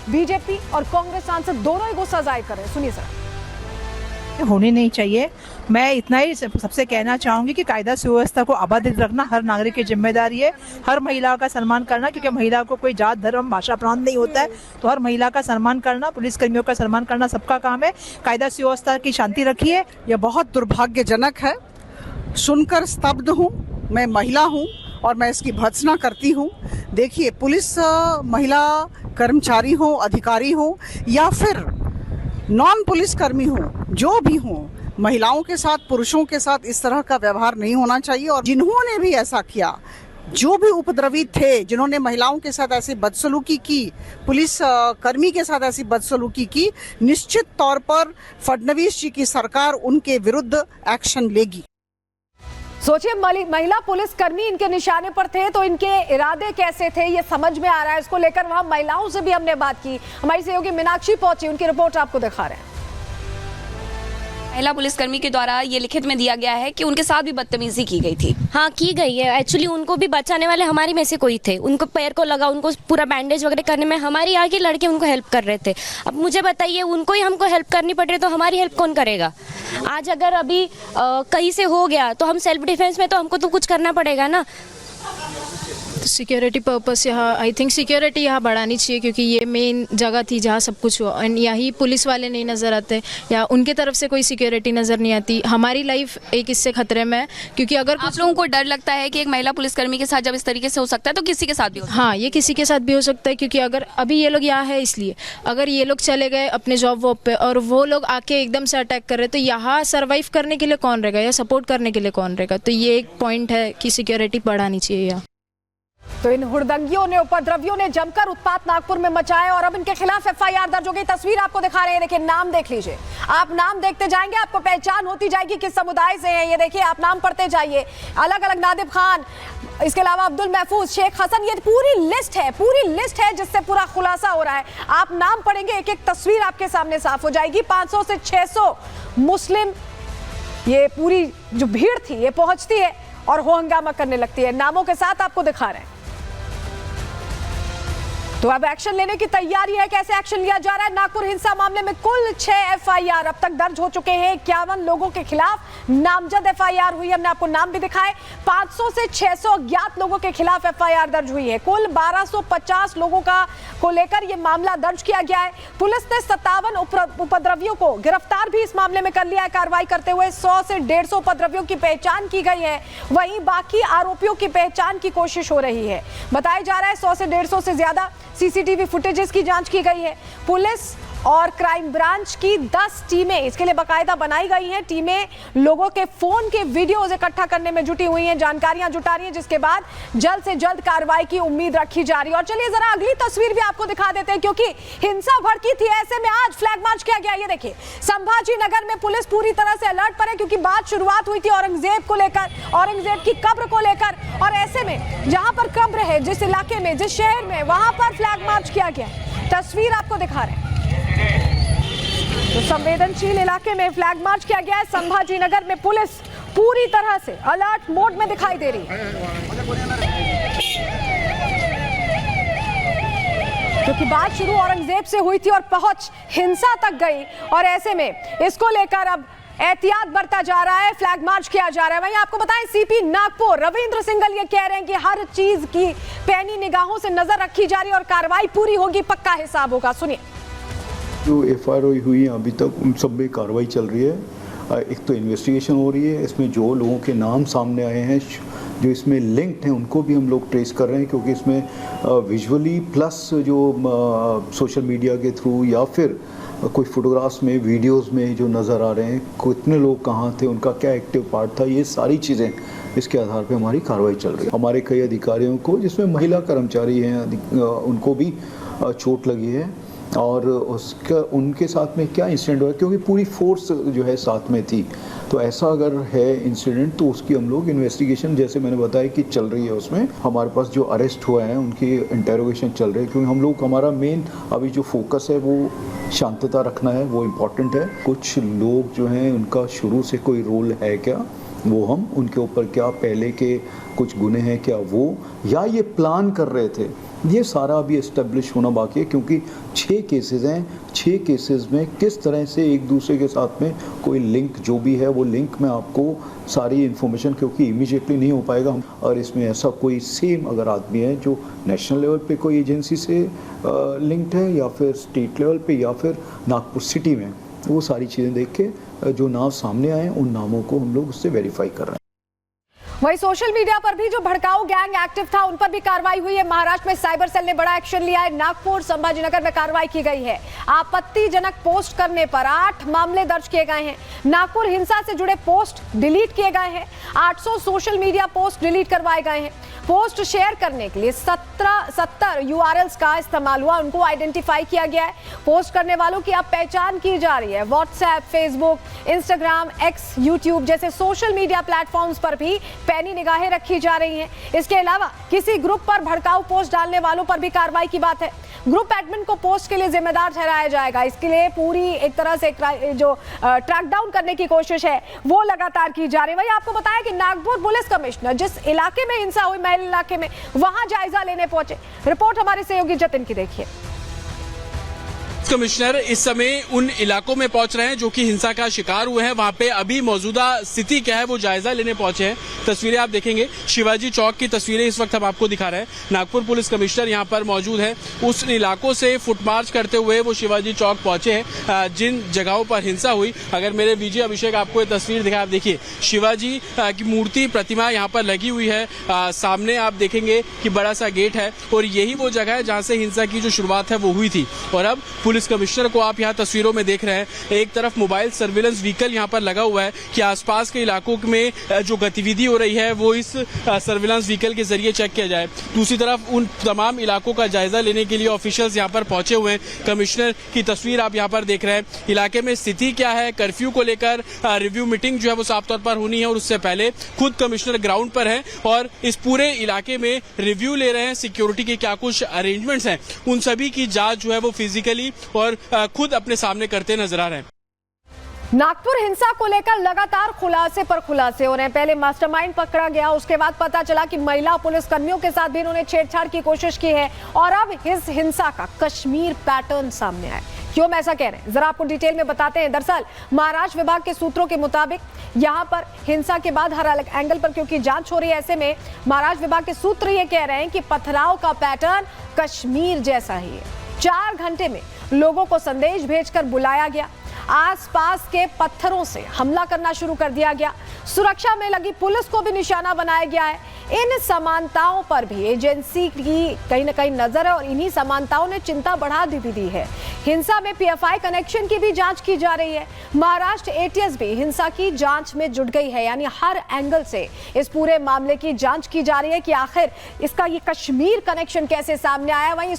BJP और कांग्रेस सांसद दोनों ही गुस्सा जाहिर कर रहे हैं। सुनिए सर। होनी नहीं चाहिए। मैं इतना ही सबसे कहना चाहूंगी कि कायदा सुव्यवस्था को अबाधित रखना हर नागरिक की जिम्मेदारी है। हर महिला का सम्मान करना, क्योंकि महिला को कोई जात धर्म भाषा प्रांत नहीं होता है, तो हर महिला का सम्मान करना, पुलिस कर्मियों का सम्मान करना सबका काम है। कायदा सुव्यवस्था की शांति रखिए। यह बहुत दुर्भाग्यजनक है, सुनकर स्तब्ध हूँ। मैं महिला हूँ और मैं इसकी भर्त्सना करती हूँ। देखिए, पुलिस महिला कर्मचारी हो, अधिकारी हो या फिर नॉन पुलिस कर्मी हो, जो भी हो, महिलाओं के साथ पुरुषों के साथ इस तरह का व्यवहार नहीं होना चाहिए। और जिन्होंने भी ऐसा किया, जो भी उपद्रवी थे, जिन्होंने महिलाओं के साथ ऐसी बदसलूकी की, पुलिस कर्मी के साथ ऐसी बदसलूकी की, निश्चित तौर पर फडणवीस जी की सरकार उनके विरुद्ध एक्शन लेगी। सोचिए, महिला पुलिसकर्मी इनके निशाने पर थे तो इनके इरादे कैसे थे ये समझ में आ रहा है। इसको लेकर वहां महिलाओं से भी हमने बात की। हमारी सहयोगी मीनाक्षी पहुंची, उनकी रिपोर्ट आपको दिखा रहे हैं। महिला पुलिसकर्मी के द्वारा ये लिखित में दिया गया है कि उनके साथ भी बदतमीजी की गई थी। हाँ, की गई है। एक्चुअली उनको भी बचाने वाले हमारी में से कोई थे। उनको पैर को लगा, उनको पूरा बैंडेज वगैरह करने में हमारी आगे लड़के उनको हेल्प कर रहे थे। अब मुझे बताइए, उनको ही हमको हेल्प करनी पड़ रही तो हमारी हेल्प कौन करेगा? आज अगर अभी कहीं से हो गया तो हम सेल्फ डिफेंस में तो हमको तो कुछ करना पड़ेगा ना। सिक्योरिटी पर्पस यहाँ, आई थिंक सिक्योरिटी यहाँ बढ़ानी चाहिए, क्योंकि ये मेन जगह थी जहाँ सब कुछ हुआ। एंड यही पुलिस वाले नहीं नज़र आते या उनके तरफ से कोई सिक्योरिटी नज़र नहीं आती। हमारी लाइफ एक इससे खतरे में है, क्योंकि अगर आप लोगों को डर लगता है कि एक महिला पुलिसकर्मी के साथ जब इस तरीके से हो सकता है तो किसी के साथ भी हो सकता है। हाँ, ये किसी के साथ भी हो सकता है, क्योंकि अगर अभी ये लोग यहाँ है इसलिए, अगर ये लोग चले गए अपने जॉब वॉब पे और वो लोग आके एकदम से अटैक कर रहे तो यहाँ सर्वाइव करने के लिए कौन रहेगा या सपोर्ट करने के लिए कौन रहेगा? तो ये एक पॉइंट है कि सिक्योरिटी बढ़ानी चाहिए यहाँ। तो इन हुड़दंगियों ने, उपद्रवियों ने जमकर उत्पात नागपुर में मचाया और अब इनके खिलाफ एफआईआर दर्ज हो गई। तस्वीर आपको दिखा रहे हैं, देखिए, नाम देख लीजिए। आप नाम देखते जाएंगे, आपको पहचान होती जाएगी किस समुदाय से हैं। ये देखिए, आप नाम पढ़ते जाइए, अलग अलग। नादिब खान, इसके अलावा अब्दुल महफूज, शेख हसन, ये पूरी लिस्ट है जिससे पूरा खुलासा हो रहा है। आप नाम पढ़ेंगे, एक एक तस्वीर आपके सामने साफ हो जाएगी। 500 से 600 मुस्लिम, ये पूरी जो भीड़ थी ये पहुंचती है और हो हंगामा करने लगती है। नामों के साथ आपको दिखा रहे हैं। तो अब एक्शन लेने की तैयारी है। कैसे एक्शन लिया जा रहा है? नागपुर हिंसा मामले में कुल 6 एफआईआर अब तक दर्ज हो चुके हैं। 51 लोगों के खिलाफ नामजद एफआईआर हुई। हमने आपको नाम भी दिखाए। 500 से 600 अज्ञात लोगों के खिलाफ एफआईआर दर्ज हुई है। कुल 1250 लोगों को लेकर यह मामला दर्ज किया गया है। पुलिस ने 57 उपद्रवियों को गिरफ्तार भी इस मामले में कर लिया है। कार्रवाई करते हुए 100 से 150 उपद्रवियों की पहचान की गई है। वहीं बाकी आरोपियों की पहचान की कोशिश हो रही है। बताया जा रहा है 100 से 150 से ज्यादा सीसीटीवी फुटेजेस की जांच की गई है। पुलिस और क्राइम ब्रांच की 10 टीमें इसके लिए बाकायदा बनाई गई हैं। टीमें लोगों के फोन के वीडियोज इकट्ठा करने में जुटी हुई हैं, जानकारियां जुटा रही हैं, जिसके बाद जल्द से जल्द कार्रवाई की उम्मीद रखी जा रही है। और चलिए जरा अगली तस्वीर भी आपको दिखा देते हैं, क्योंकि हिंसा भड़की थी, ऐसे में आज फ्लैग मार्च किया गया। ये देखिए, संभाजी नगर में पुलिस पूरी तरह से अलर्ट पर है, क्योंकि बात शुरुआत हुई थी औरंगजेब को लेकर, औरंगजेब की कब्र को लेकर। और ऐसे में जहां पर कब्र है, जिस इलाके में, जिस शहर में, वहां पर फ्लैग मार्च किया गया। तस्वीर आपको दिखा रहे हैं। तो संवेदनशील इलाके में फ्लैग मार्च किया गया है। संभाजी नगर में पुलिस पूरी तरह से अलर्ट मोड में दिखाई दे रही है, क्योंकि बात शुरू औरंगजेब से हुई थी और पहुंच हिंसा तक गई। और ऐसे में इसको लेकर अब एहतियात बरता जा रहा है, फ्लैग मार्च किया जा रहा है। वहीं आपको बताएं, सीपी नागपुर रविंद्र सिंघल ये कह रहे हैं कि हर चीज की पैनी निगाहों से नजर रखी जा रही है और कार्रवाई पूरी होगी, पक्का हिसाब होगा। सुनिए। जो एफआईआर हुई है अभी तक, उन सब में कार्रवाई चल रही है। एक तो इन्वेस्टिगेशन हो रही है, इसमें जो लोगों के नाम सामने आए हैं, जो इसमें लिंक्ड हैं, उनको भी हम लोग ट्रेस कर रहे हैं, क्योंकि इसमें विजुअली प्लस जो सोशल मीडिया के थ्रू या फिर कोई फोटोग्राफ्स में, वीडियोस में जो नज़र आ रहे हैं, कितने लोग कहाँ थे, उनका क्या एक्टिव पार्ट था, ये सारी चीज़ें इसके आधार पे हमारी कार्रवाई चल रही है। हमारे कई अधिकारियों को, जिसमें महिला कर्मचारी हैं, उनको भी चोट लगी है और उसका उनके साथ में क्या इंसिडेंट हुआ, क्योंकि पूरी फोर्स जो है साथ में थी। तो ऐसा अगर है इंसिडेंट तो उसकी हम लोग इन्वेस्टिगेशन, जैसे मैंने बताया कि चल रही है। उसमें हमारे पास जो अरेस्ट हुआ है उनकी इंटेरोगेशन चल रही है, क्योंकि हम लोग, हमारा मेन अभी जो फोकस है वो शांतता रखना है, वो इम्पॉर्टेंट है। कुछ लोग जो हैं उनका शुरू से कोई रोल है क्या, वो हम उनके ऊपर क्या पहले के कुछ गुने हैं क्या वो या ये प्लान कर रहे थे, ये सारा अभी एस्टेब्लिश होना बाकी है, क्योंकि 6 केसेस हैं। 6 केसेस में किस तरह से एक दूसरे के साथ में कोई लिंक जो भी है वो लिंक में आपको सारी इन्फॉर्मेशन, क्योंकि इमीडिएटली नहीं हो पाएगा, और इसमें ऐसा कोई सेम अगर आदमी है जो नेशनल लेवल पे कोई एजेंसी से लिंक्ड है या फिर स्टेट लेवल पे या फिर नागपुर सिटी में, वो सारी चीज़ें देख के जो नाम सामने आए उन नामों को हम लोग उससे वेरीफाई कर रहे हैं। वही सोशल मीडिया पर भी जो भड़काऊ गैंग एक्टिव था उन पर भी कार्रवाई हुई है। महाराष्ट्र में साइबर सेल ने बड़ा एक्शन लिया है। नागपुर संभाजीनगर में कार्रवाई की गई है। आपत्तिजनक पोस्ट करने पर 8 मामले दर्ज किए गए हैं। नागपुर हिंसा से जुड़े पोस्ट डिलीट किए गए हैं। 800 सोशल मीडिया पोस्ट डिलीट करवाए गए हैं। पोस्ट शेयर करने के लिए 70 यूआरएल्स का इस्तेमाल हुआ, उनको आइडेंटिफाई किया गया है। पोस्ट करने वालों की अब पहचान की जा रही है। WhatsApp, Facebook, Instagram, x, YouTube जैसे सोशल मीडिया प्लेटफॉर्म्स पर भी पैनी निगाहें रखी जा रही हैं। इसके अलावा किसी ग्रुप पर भड़काऊ पोस्ट डालने वालों पर भी कार्रवाई की बात है। ग्रुप एडमिन को पोस्ट के लिए जिम्मेदार ठहराया जाएगा। इसके लिए पूरी एक तरह से जो ट्रैक डाउन करने की कोशिश है वो लगातार की जा रही है। वही आपको बताया कि नागपुर पुलिस कमिश्नर जिस इलाके में हिंसा हुई, महल इलाके में, वहां जायजा लेने पहुंचे। रिपोर्ट हमारे सहयोगी जतिन की देखिए। कमिश्नर इस समय उन इलाकों में पहुंच रहे हैं जो कि हिंसा का शिकार हुए हैं। वहां पे अभी मौजूदा स्थिति क्या है वो जायजा लेने पहुंचे हैं। तस्वीरें आप देखेंगे, शिवाजी चौक की तस्वीरें इस वक्त हम आपको दिखा रहे हैं। नागपुर पुलिस कमिश्नर यहां पर मौजूद है। उस इलाकों से फुटमार्च करते हुए वो शिवाजी चौक पहुंचे हैं जिन जगहों पर हिंसा हुई। अगर मेरे विजय अभिषेक आपको ये तस्वीर दिखाए, आप देखिए शिवाजी की मूर्ति, प्रतिमा यहाँ पर लगी हुई है। सामने आप देखेंगे कि बड़ा सा गेट है और यही वो जगह है जहाँ से हिंसा की जो शुरुआत है वो हुई थी। और अब पुलिस कमिश्नर को आप यहाँ तस्वीरों में देख रहे हैं। एक तरफ मोबाइल सर्विलेंस व्हीकल यहाँ पर लगा हुआ है कि आसपास के इलाकों में जो गतिविधि हो रही है वो इस सर्विलेंस व्हीकल के जरिए चेक किया जाए। दूसरी तरफ उन तमाम इलाकों का जायजा लेने के लिए ऑफिशियल्स यहाँ पर पहुंचे हुए हैं। कमिश्नर की तस्वीर आप यहाँ पर देख रहे हैं। इलाके में स्थिति क्या है, कर्फ्यू को लेकर रिव्यू मीटिंग जो है वो साफ तौर पर होनी है और उससे पहले खुद कमिश्नर ग्राउंड पर है और इस पूरे इलाके में रिव्यू ले रहे हैं। सिक्योरिटी के क्या कुछ अरेंजमेंट्स हैं उन सभी की जांच जो है वो फिजिकली और खुद अपने सामने करते नजर आ रहे हैं। नागपुर हिंसा को लेकर लगातार खुलासे पर खुलासे हो रहे हैं। पहले मास्टरमाइंड पकड़ा गया, उसके बाद पता चला कि महिला पुलिस कर्मियों के साथ भी इन्होंने छेड़छाड़ की कोशिश की है और अब इस हिंसा का कश्मीर पैटर्न सामने आया। क्यों हम ऐसा कह रहे हैं, जरा आपको डिटेल में बताते हैं। दरअसल महाराष्ट्र विभाग के सूत्रों के मुताबिक यहां पर हिंसा के बाद हर अलग एंगल पर क्योंकि जांच हो रही है, ऐसे में महाराष्ट्र विभाग के सूत्र ये कह रहे हैं कि पथराव का पैटर्न कश्मीर जैसा ही है। 4 घंटे में लोगों को संदेश भेजकर बुलाया गया, आसपास के पत्थरों से हमला करना शुरू कर दिया गया, सुरक्षा में लगी पुलिस को भी निशाना बनाया गया है। इन समानताओं पर भी एजेंसी की कहीं ना कहीं नजर है और इन्हीं समानताओं ने चिंता बढ़ा भी दी है। हिंसा में पीएफआई कनेक्शन की भी जांच की जा रही है। महाराष्ट्र एटीएस भी हिंसा की जांच में जुट गई है, यानी हर एंगल से इस पूरे मामले की जांच की जा रही है कि आखिर इसका ये कश्मीर कनेक्शन कैसे सामने आया। वहीं